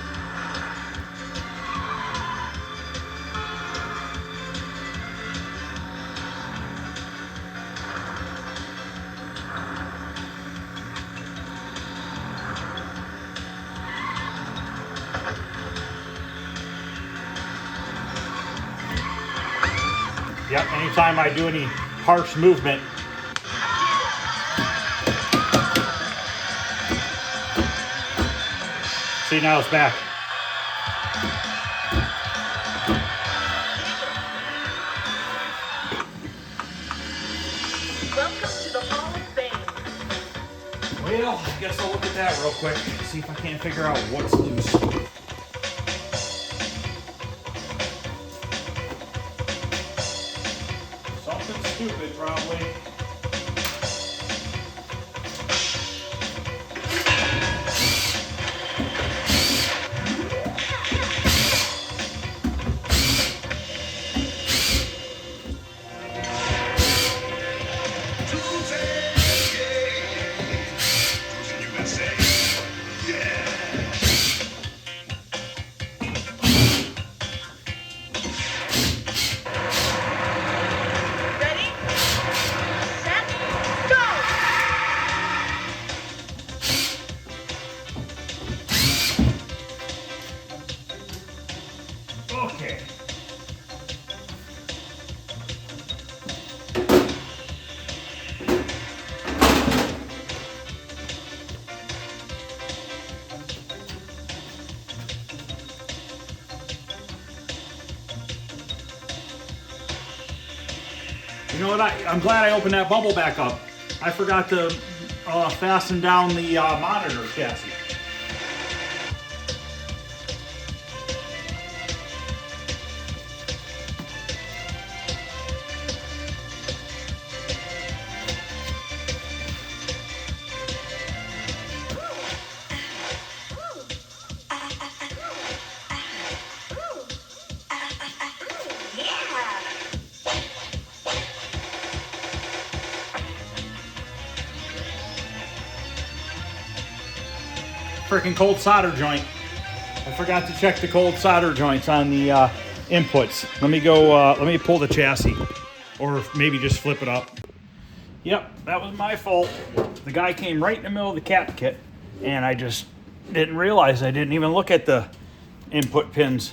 Yep, anytime I do any harsh movement, see, now it's back.
Welcome to the Hall of Fame.
Well, I guess I'll look at that real quick, see if I can't figure out what's loose. Something stupid, probably.
Crusin USA. Yeah.
Ready? Set. Go.
Okay. You know what? I'm glad I opened that bubble back up. I forgot to fasten down the monitor chassis.
Yeah.
freaking cold solder joint. I forgot to check the cold solder joints on the inputs. Let me go, let me pull the chassis. Or maybe just flip it up. Yep, that was my fault. The guy came right in the middle of the cap kit, and I just didn't realize I didn't even look at the input pins.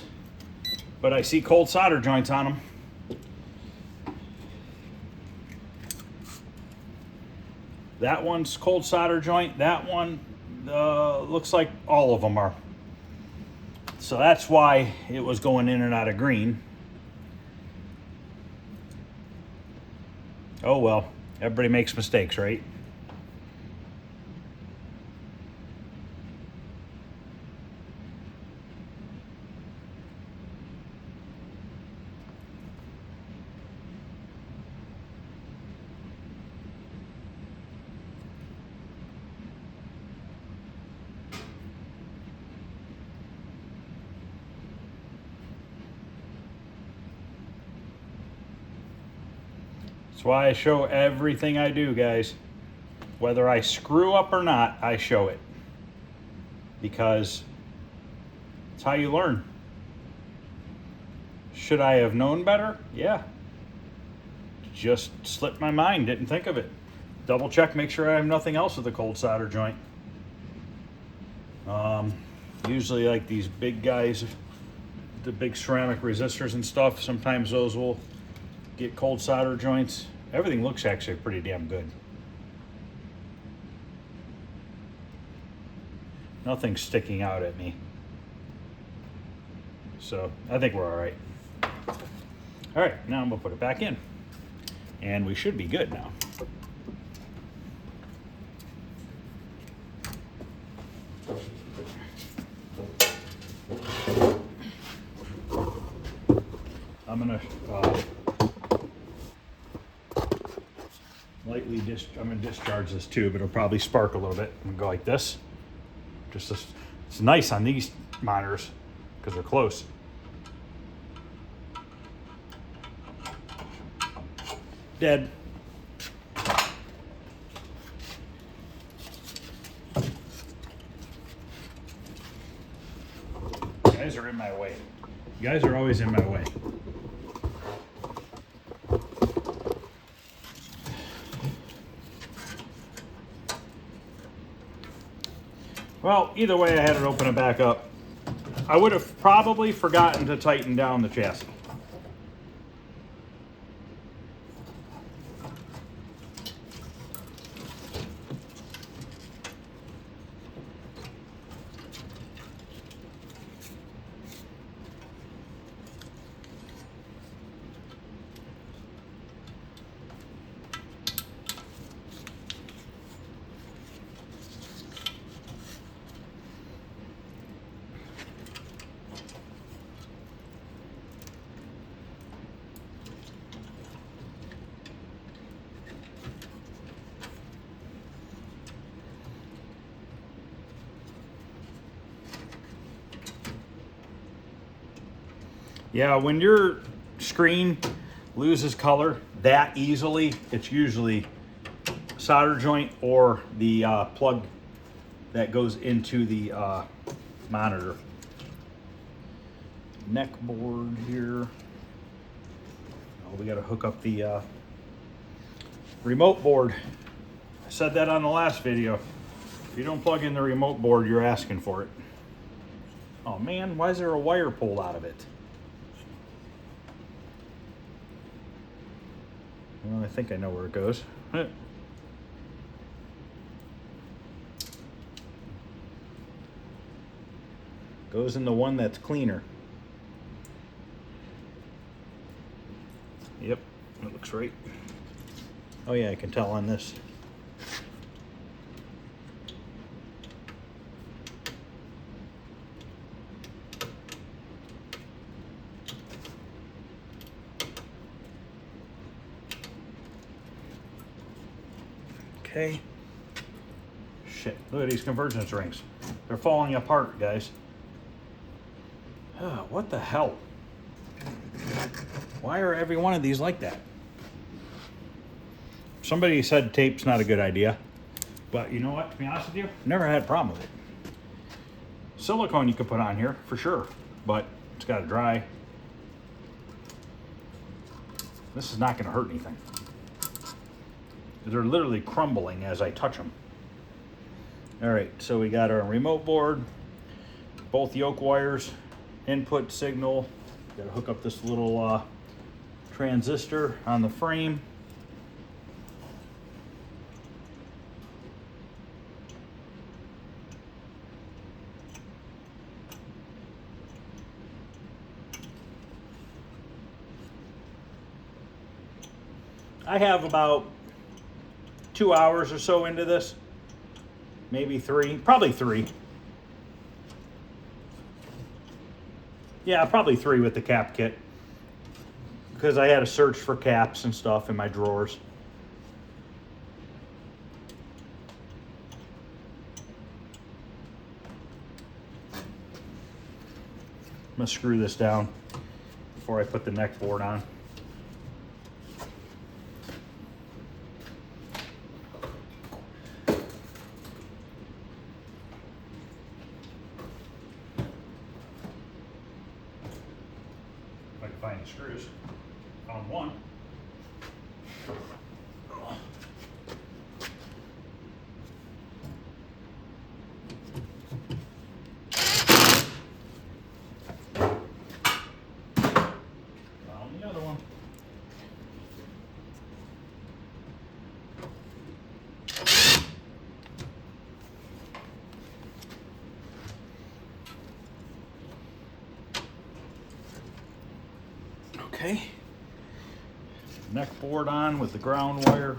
But I see cold solder joints on them. That one's cold solder joint. That one looks like all of them are. So that's why it was going in and out of green. Oh well, everybody makes mistakes, right? That's why I show everything I do, guys. Whether I screw up or not, I show it. Because it's how you learn. Should I have known better? Yeah. Just slipped my mind, didn't think of it. Double check, make sure I have nothing else with the cold solder joint. Usually like these big guys, the big ceramic resistors and stuff, sometimes those will get cold solder joints. Everything looks actually pretty damn good. Nothing's sticking out at me. So I think we're all right. All right, now I'm gonna put it back in. And we should be good now. I'm gonna I'm gonna discharge this tube. It'll probably spark a little bit and go like this. Just this, it's nice on these monitors because they're close. Dead. You guys are in my way. You guys are always in my way. Well, either way, I had to open it back up. I would have probably forgotten to tighten down the chassis. Yeah, when your screen loses color that easily, it's usually solder joint or the plug that goes into the monitor. Neck board here. Oh, we got to hook up the remote board. I said that on the last video. If you don't plug in the remote board, you're asking for it. Oh man, why is there a wire pulled out of it? Well, I think I know where it goes. Goes in the one that's cleaner. Yep, it looks right. Oh yeah, I can tell on this. Okay. Shit, look at these convergence rings. They're falling apart, guys. Oh, what the hell? Why are every one of these like that? Somebody said tape's not a good idea. But you know what, to be honest with you, never had a problem with it. silicone you could put on here for sure, but it's got to dry. This is not going to hurt anything. They're literally crumbling as I touch them. All right, so we got our remote board, both yoke wires, input signal. Got to hook up this little transistor on the frame. I have about 2 hours or so into this, maybe 3, probably 3. Yeah, probably 3 with the cap kit, because I had to search for caps and stuff in my drawers. I'm gonna screw this down before I put the neck board on. If I can find the screws. Found one. Found the other one. Okay. Neck board on with the ground wire.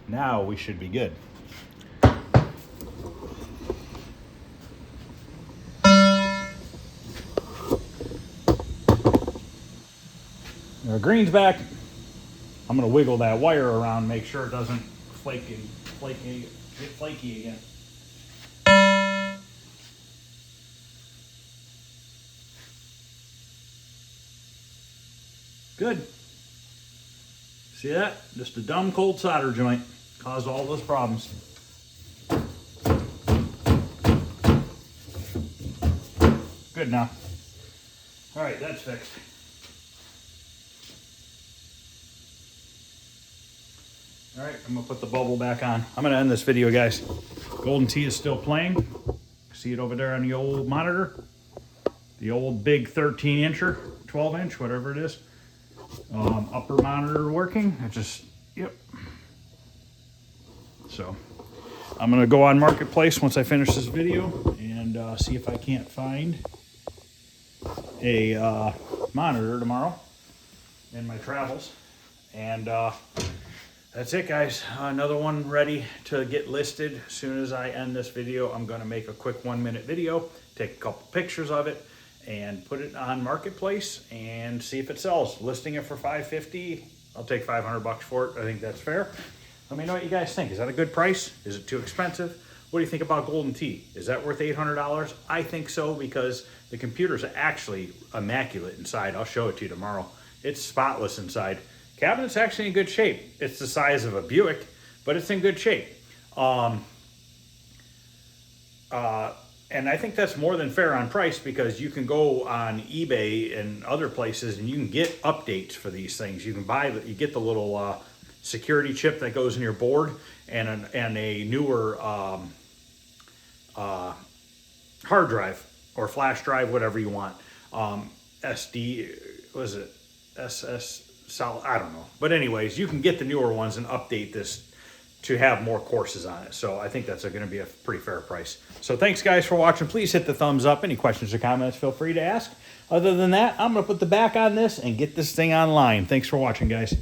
Now we should be good. Our green's back. I'm gonna wiggle that wire around, make sure it doesn't get flaky again. Good. See that? Just a dumb cold solder joint caused all those problems. Good now. All right, that's fixed. All right, I'm gonna put the bubble back on. I'm gonna end this video, guys. Golden Tee is still playing. See it over there on the old monitor? The old big 13-incher, 12-inch, whatever it is. Upper monitor working. Yep. So I'm gonna go on Marketplace once I finish this video and see if I can't find a monitor tomorrow in my travels. And that's it, guys. Another one ready to get listed. As soon as I end this video, I'm gonna make a quick 1-minute video, take a couple pictures of it, and put it on Marketplace and see if it sells. Listing it for $550. I'll take $500 for it. I think that's fair. Let me know what you guys think. Is that a good price? Is it too expensive? What do you think about Golden Tee? Is that worth $800? I think so, because the computer's actually immaculate inside. I'll show it to you tomorrow. It's spotless inside. Cabinet's actually in good shape. It's the size of a Buick, but it's in good shape. And I think that's more than fair on price, because you can go on eBay and other places and you can get updates for these things. You can you get the little security chip that goes in your board, and a newer hard drive or flash drive, whatever you want. SD, was it SS solid? I don't know. But anyways, you can get the newer ones and update this to have more courses on it. So I think that's going to be a pretty fair price. So thanks, guys, for watching. Please hit the thumbs up. Any questions or comments, feel free to ask. Other than that, I'm going to put the back on this and get this thing online. Thanks for watching, guys.